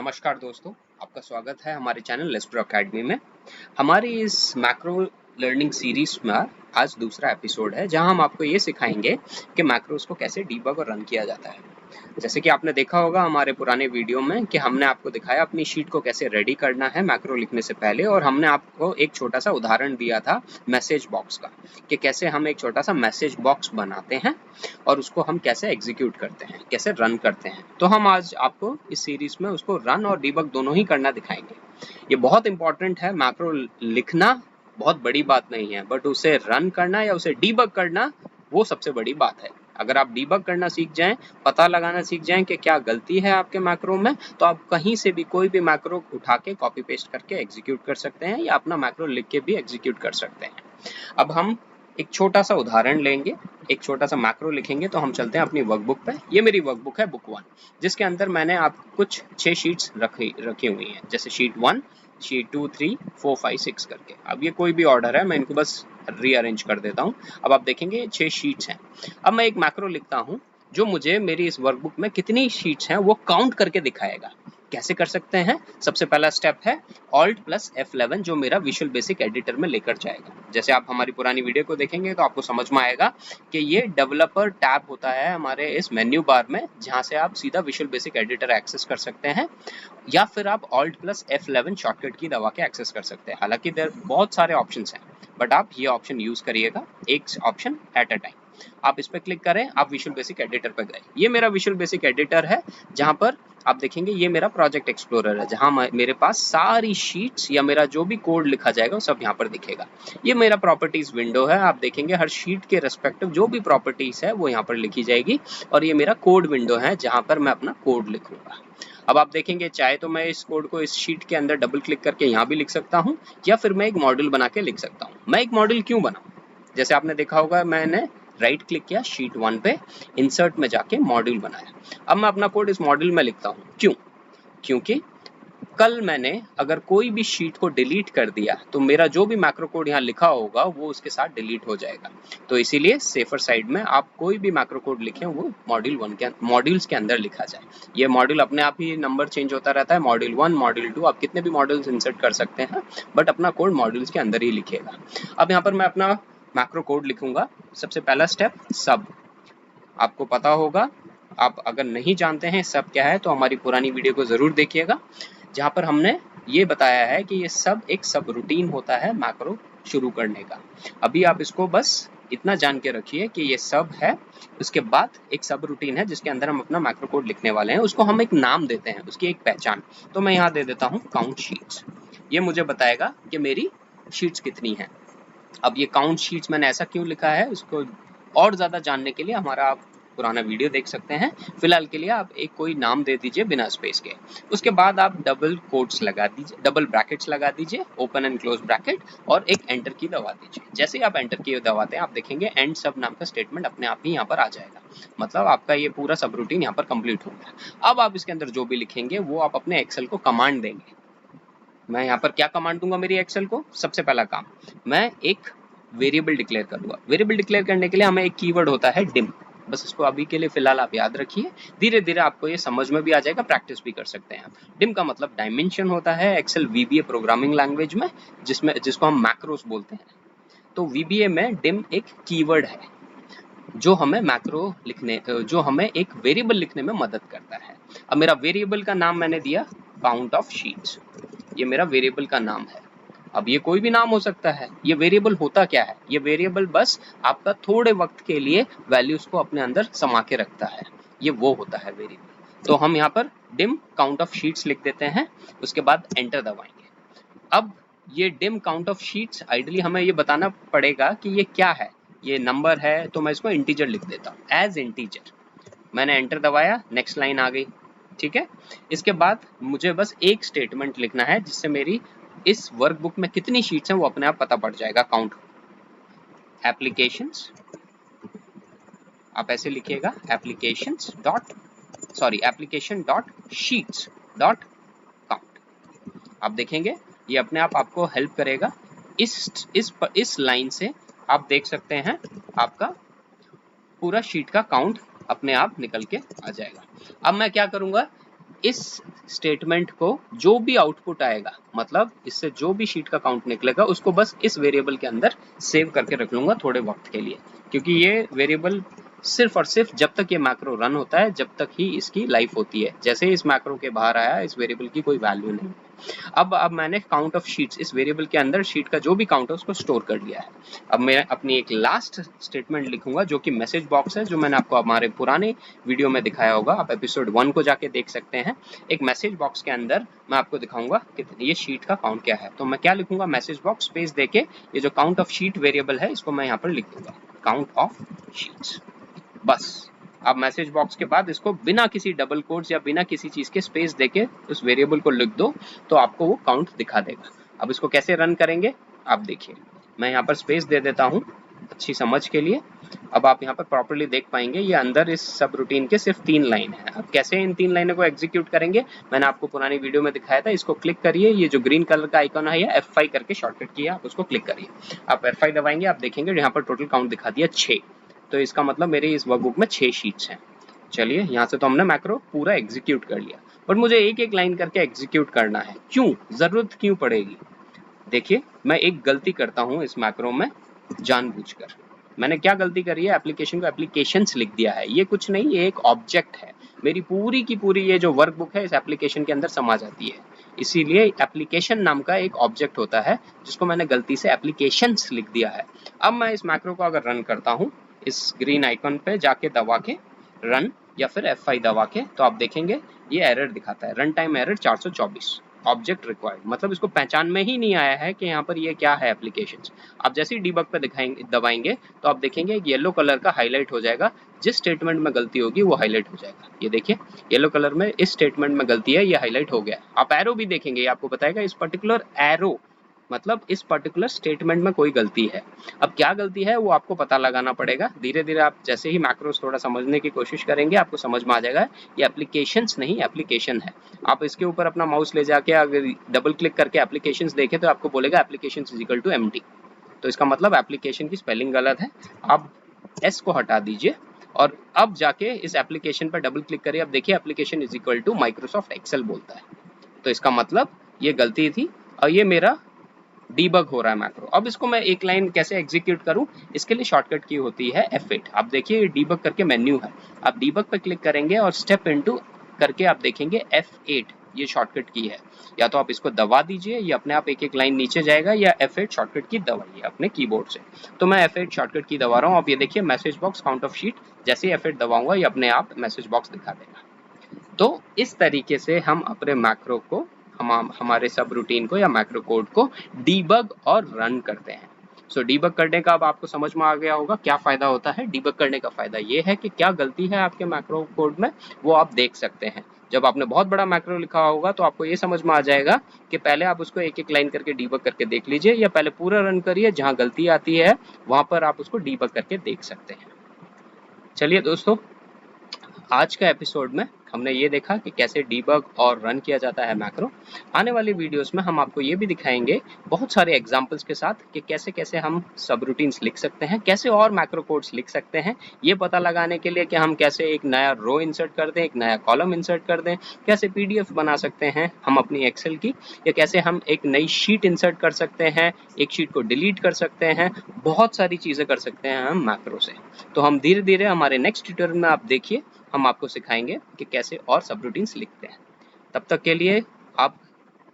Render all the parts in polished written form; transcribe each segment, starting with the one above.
नमस्कार दोस्तों, आपका स्वागत है हमारे चैनल लेट्स प्रो अकेडमी में। हमारी इस मैक्रो लर्निंग सीरीज में आज दूसरा एपिसोड है जहां हम आपको ये सिखाएंगे कि मैक्रोस को कैसे डीबग और रन किया जाता है। जैसे कि आपने देखा होगा हमारे पुराने वीडियो में कि हमने आपको दिखाया अपनी शीट को कैसे रेडी करना है मैक्रो लिखने से पहले, और हमने आपको एक छोटा सा उदाहरण दिया था मैसेज बॉक्स का कि कैसे हम एक छोटा सा मैसेज बॉक्स बनाते हैं और उसको हम कैसे एग्जीक्यूट करते हैं, कैसे रन करते हैं। तो हम आज आपको इस सीरीज में उसको रन और डीबग दोनों ही करना दिखाएंगे। ये बहुत इंपॉर्टेंट है। मैक्रो लिखना बहुत बड़ी बात नहीं है, बट उसे रन करना या उसे डीबग करना वो सबसे बड़ी बात है। अगर आप डीबग करना सीख जाएं, पता लगाना सीख जाएं कि क्या गलती है आपके मैक्रो में, तो आप कहीं से भी कोई भी मैक्रो उठा के कॉपी पेस्ट करके एग्जीक्यूट कर सकते हैं या अपना मैक्रो लिख के भी एग्जीक्यूट कर सकते हैं। अब हम एक छोटा सा उदाहरण लेंगे, एक छोटा सा मैक्रो लिखेंगे। तो हम चलते हैं अपनी वर्कबुक पे। ये मेरी वर्कबुक है, बुक 1, जिसके अंदर मैंने आप कुछ 6 शीट्स रखी हुई हैं, जैसे शीट 1, शीट 2, 3, 4, 5, 6 करके। अब ये कोई भी ऑर्डर है, मैं इनको बस रीअरेंज कर देता हूँ। अब आप देखेंगे 6 शीट्स हैं। अब मैं एक मैक्रो लिखता हूँ जो मुझे मेरी इस वर्कबुक में कितनी शीट्स हैं वो काउंट करके दिखाएगा। कैसे कर सकते हैं? सबसे पहला स्टेप है Alt + F11, जो मेरा विजुअल बेसिक एडिटर में लेकर जाएगा। जैसे आप हमारी पुरानी वीडियो को देखेंगे तो आपको समझ में आएगा कि ये डेवलपर टैब होता है हमारे इस मेन्यू बार में, जहां से आप सीधा विजुअल बेसिक एडिटर एक्सेस कर सकते हैं, या फिर आप Alt + F11 शॉर्टकट की दबा के एक्सेस कर सकते हैं। हालांकि देयर बहुत सारे ऑप्शंस हैं, बट आप ये ऑप्शन यूज करिएगा, एक ऑप्शन एट अ टाइम। आप इस पर क्लिक करें, आप विजुअल बेसिक एडिटर पर गए। ये मेरा विजुअल बेसिक एडिटर है, जहां पर आप देखेंगे ये मेरा प्रोजेक्ट एक्सप्लोरर है, जहां मेरे पास सारी शीट्स या मेरा जो भी कोड लिखा जाएगा वो सब यहाँ पर दिखेगा। ये मेरा प्रॉपर्टीज विंडो है। आप देखेंगे हर शीट के रेस्पेक्टिव जो भी प्रॉपर्टीज है वो यहाँ पर लिखी जाएगी, और ये मेरा कोड विंडो है जहां पर मैं अपना कोड लिखूंगा। अब आप देखेंगे चाहे तो मैं इस कोड को इस शीट के अंदर डबल क्लिक करके यहाँ भी लिख सकता हूँ, या फिर मैं एक मॉड्यूल बना के लिख सकता हूँ। मैं एक मॉड्यूल क्यों बनाऊँ? जैसे आपने देखा होगा, मैंने राइट क्लिक किया शीट 1 पे, इंसर्ट में जाके मॉड्यूल बनाया। अब मैं अपना कोड इस मॉड्यूल में लिखता हूँ। क्यों? क्योंकि कल मैंने अगर कोई भी शीट को डिलीट कर दिया तो मेरा जो भी मैक्रो कोड यहाँ लिखा होगा वो उसके साथ डिलीट हो जाएगा। तो इसीलिए सेफर साइड में आप कोई भी मैक्रो कोड लिखें वो मॉड्यूल्स के अंदर लिखा जाए। ये मॉड्यूल अपने आप ही नंबर चेंज होता रहता है, मॉड्यूल 1, मॉड्यूल 2, आप कितने भी मॉड्यूल्स इंसर्ट कर सकते हैं, बट अपना कोड मॉड्यूल्स के अंदर ही लिखिएगा। अब यहाँ पर मैं अपना मैक्रो कोड लिखूंगा। सबसे पहला स्टेप सब, आपको पता होगा। आप अगर नहीं जानते हैं सब क्या है तो हमारी पुरानी वीडियो को जरूर देखिएगा, जहां पर हमने ये बताया है कि ये सब एक सब रूटीन होता है मैक्रो शुरू करने का। अभी आप इसको बस इतना जान के रखिए कि ये सब है, उसके बाद एक सब रूटीन है जिसके अंदर हम अपना मैक्रो कोड लिखने वाले हैं। उसको हम एक नाम देते हैं, उसकी एक पहचान। तो मैं यहाँ दे देता हूँ काउंट शीट्स। ये मुझे बताएगा कि मेरी शीट्स कितनी हैं। अब ये काउंट शीट्स मैंने ऐसा क्यों लिखा है, उसको और ज़्यादा जानने के लिए हमारा आप पुराना वीडियो देख सकते हैं। फिलहाल के लिए आप एक कोई नाम दे दीजिए बिना स्पेस के। उसके बाद आप डबल कोट्स लगा दीजिए, डबल ब्रैकेट्स लगा दीजिए, ओपन एंड क्लोज ब्रैकेट, और एक एंटर की दबा दीजिए। जैसे ही आप एंटर की दबाते हैं आप देखेंगे एंड सब नाम का स्टेटमेंट अपने आप ही यहाँ पर आ जाएगा। मतलब आपका ये पूरा सब रूटीन यहाँ पर कंप्लीट हो गया। अब आप इसके अंदर जो भी लिखेंगे वो आप अपने एक्सेल को कमांड देंगे। मैं यहाँ पर क्या कमांड दूंगा मेरी एक्सेल को? सबसे पहला काम, मैं एक वेरिएबल डिक्लेयर करूंगा। वेरिएबल डिक्लेयर करने के लिए हमें एक कीवर्ड होता है डिम। बस इसको अभी के लिए फिलहाल आप याद रखिए, धीरे धीरे आपको ये समझ में भी आ जाएगा, प्रैक्टिस भी कर सकते हैं आप। डिम का मतलब डायमेंशन होता है एक्सेल वीबीए प्रोग्रामिंग लैंग्वेज में, जिसको हम मैक्रोस बोलते हैं। तो वीबीए में डिम एक कीवर्ड है जो हमें एक वेरिएबल लिखने में मदद करता है। अब मेरा वेरिएबल का नाम मैंने दिया काउंट ऑफ शीट्स। ये मेरा वेरिएबल का नाम है। अब ये कोई भी नाम हो सकता है। ये वेरिएबल होता क्या है? ये वेरिएबल बस आपका थोड़े वक्त के लिए वैल्यूज को अपने अंदर समा के रखता है, ये वो होता है वेरिएबल। तो हम यहाँ पर डिम काउंट ऑफ शीट्स लिख देते हैं, उसके बाद एंटर दबाएंगे। अब ये dim count of sheets ideally हमें ये बताना पड़ेगा कि ये क्या है। ये नंबर है तो मैं इसको इंटीजर लिख देता हूँ, एज इंटीजर। मैंने एंटर दबाया, नेक्स्ट लाइन आ गई। ठीक है, इसके बाद मुझे बस एक स्टेटमेंट लिखना है जिससे मेरी इस वर्कबुक में कितनी शीट्स हैं वो अपने आप पता पड़ जाएगा। काउंट एप्लीकेशंस, आप ऐसे लिखिएगा application dot sheets dot count. आप देखेंगे ये अपने आप आपको हेल्प करेगा। इस लाइन से आप देख सकते हैं आपका पूरा शीट का काउंट अपने आप निकल के आ जाएगा। अब मैं क्या करूंगा, इस स्टेटमेंट को जो भी आउटपुट आएगा, मतलब इससे जो भी शीट का काउंट निकलेगा, उसको बस इस वेरिएबल के अंदर सेव करके रख लूंगा थोड़े वक्त के लिए, क्योंकि ये वेरिएबल सिर्फ और सिर्फ जब तक ये मैक्रो रन होता है जब तक ही इसकी लाइफ होती है। जैसे ही इस मैक्रो के बाहर आया, इस वेरिएबल की कोई वैल्यू नहीं। अब मैंने काउंट ऑफ शीट्स इस वेरिएबल के अंदर शीट का जो भी काउंट है उसको स्टोर कर लिया है। अब मैं अपनी एक लास्ट स्टेटमेंट लिखूंगा जो कि मैसेज बॉक्स है, जो मैंने आपको हमारे पुराने वीडियो में दिखाया होगा, आप एपिसोड 1 को जाके देख सकते हैं। एक मैसेज बॉक्स के अंदर मैं आपको दिखाऊंगा कि ये शीट का काउंट क्या है। तो मैं क्या लिखूंगा, मैसेज बॉक्स स्पेस देके ये जो काउंट ऑफ शीट वेरिएबल है इसको मैं यहाँ पर लिख दूंगा, काउंट ऑफ शीट्स, बस। अब मैसेज बॉक्स के बाद इसको बिना किसी डबल कोट्स या बिना किसी चीज के स्पेस देके उस वेरिएबल को लिख दो तो आपको वो काउंट दिखा देगा। अब इसको कैसे रन करेंगे आप देखिए, मैं यहाँ पर स्पेस दे देता हूँ अच्छी समझ के लिए। अब आप यहाँ पर प्रॉपर्ली देख पाएंगे ये अंदर इस सब रूटीन के सिर्फ 3 लाइन है। अब कैसे इन 3 लाइनों को एग्जीक्यूट करेंगे, मैंने आपको पुरानी वीडियो में दिखाया था। इसको क्लिक करिए, ये जो ग्रीन कलर का आइकन है या F5 करके शॉर्टकट किया, आप उसको क्लिक करिए। आप F5 दबाएंगे, आप देखेंगे यहाँ पर टोटल काउंट दिखा दिया 6। तो इसका मतलब मेरे इस वर्कबुक में 6 शीट्स हैं। चलिए यहाँ से तो हमने मैक्रो पूरा एग्जीक्यूट कर लिया, बट मुझे एक एक लाइन करके एग्जीक्यूट करना है। क्यों, जरूरत क्यों पड़ेगी? देखिए, मैं एक गलती करता हूँ इस मैक्रो में जानबूझकर। मैंने क्या गलती करी है, एप्लीकेशन को एप्लीकेशंस लिख दिया है। ये कुछ नहीं, ये एक ऑब्जेक्ट है। मेरी पूरी की पूरी ये जो वर्कबुक है इस एप्लीकेशन के अंदर समा जाती है, इसीलिए एप्लीकेशन नाम का एक ऑब्जेक्ट होता है जिसको मैंने गलती से एप्लीकेशंस लिख दिया है। अब मैं इस मैक्रो को अगर रन करता हूँ, इस ग्रीन आइकन पे जाके दबा के रन या फिर F5 दबा के, तो आप देखेंगे ये एरर दिखाता है, run time error 424, object required. मतलब इसको पहचान में ही नहीं आया है कि यहाँ पर ये क्या है एप्लीकेशंस। आप जैसे ही डीबग पे दिखाएंगे दबाएंगे तो आप देखेंगे एक येलो कलर का हाईलाइट हो जाएगा, जिस स्टेटमेंट में गलती होगी वो हाईलाइट हो जाएगा। ये देखिए येलो कलर में इस स्टेटमेंट में गलती है, ये हाईलाइट हो गया। आप एरो भी देखेंगे, आपको बताएगा इस पर्टिकुलर एरो मतलब इस पर्टिकुलर स्टेटमेंट में कोई गलती है। अब क्या गलती है वो आपको पता लगाना पड़ेगा। धीरे धीरे आप जैसे ही मैक्रोस थोड़ा समझने की कोशिश करेंगे आपको समझ में आ जाएगा ये एप्लीकेशंस नहीं एप्लीकेशन है। आप इसके ऊपर अपना माउस ले जाके अगर डबल क्लिक करके एप्लीकेशंस देखें तो आपको बोलेगा applications is equal to empty. तो इसका मतलब एप्लीकेशन की स्पेलिंग गलत है। आप एस को हटा दीजिए और अब जाके इस एप्लीकेशन पर डबल क्लिक करिए। अब देखिए application is equal to Microsoft Excel बोलता है। तो इसका मतलब ये गलती थी और ये मेरा डीबग हो रहा है मैक्रो। अब इसको मैं एक लाइन कैसे एग्जीक्यूट करूं, इसके लिए शॉर्टकट की होती है F8। आप देखिए ये डीबग करके मेन्यू है, आप डीबग पर क्लिक करेंगे और स्टेप इनटू करके आप देखेंगे F8 ये शॉर्टकट की है। या तो आप इसको दबा दीजिए, ये अपने आप एक एक लाइन नीचे जाएगा, या F8 शॉर्टकट की दबाइए अपने कीबोर्ड से। तो मैं F8 शॉर्टकट की दबा रहा हूँ। आप ये देखिए message box count of sheet, जैसे ही F8 दबाऊंगा ये अपने आप मैसेज बॉक्स दिखा देगा। तो इस तरीके से हम अपने मैक्रो को हमारे सब रूटीन को या मैक्रो कोड को डीबग और रन करते हैं। सो डीबग करने का अब आपको समझ में आ गया होगा क्या फायदा होता है। डीबग करने का फायदा ये है कि क्या गलती है आपके मैक्रो कोड में वो आप देख सकते हैं। जब आपने बहुत बड़ा मैक्रो लिखा होगा तो आपको ये समझ में आ जाएगा कि पहले आप उसको एक एक लाइन करके डीबग करके देख लीजिए, या पहले पूरा रन करिए, जहां गलती आती है वहां पर आप उसको डीबग करके देख सकते हैं। चलिए दोस्तों, आज का एपिसोड में हमने ये देखा कि कैसे डीबग और रन किया जाता है मैक्रो। आने वाली वीडियोस में हम आपको ये भी दिखाएंगे बहुत सारे एग्जांपल्स के साथ कि कैसे कैसे हम सब रूटीन्स लिख सकते हैं, कैसे और मैक्रो कोड्स लिख सकते हैं, ये पता लगाने के लिए कि हम कैसे एक नया रो इंसर्ट कर दें, एक नया कॉलम इंसर्ट कर दें, कैसे PDF बना सकते हैं हम अपनी एक्सेल की, या कैसे हम एक नई शीट इंसर्ट कर सकते हैं, एक शीट को डिलीट कर सकते हैं। बहुत सारी चीज़ें कर सकते हैं हम मैक्रो से। तो हम धीरे धीरे हमारे नेक्स्ट ट्यूटोरियल में आप देखिए हम आपको सिखाएंगे कि कैसे और सब रूटीन्स लिखते हैं। तब तक के लिए आप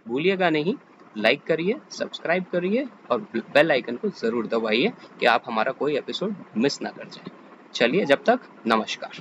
भूलिएगा नहीं, लाइक करिए, सब्सक्राइब करिए और बेल आइकन को ज़रूर दबाइए कि आप हमारा कोई एपिसोड मिस ना कर जाए। चलिए जब तक नमस्कार।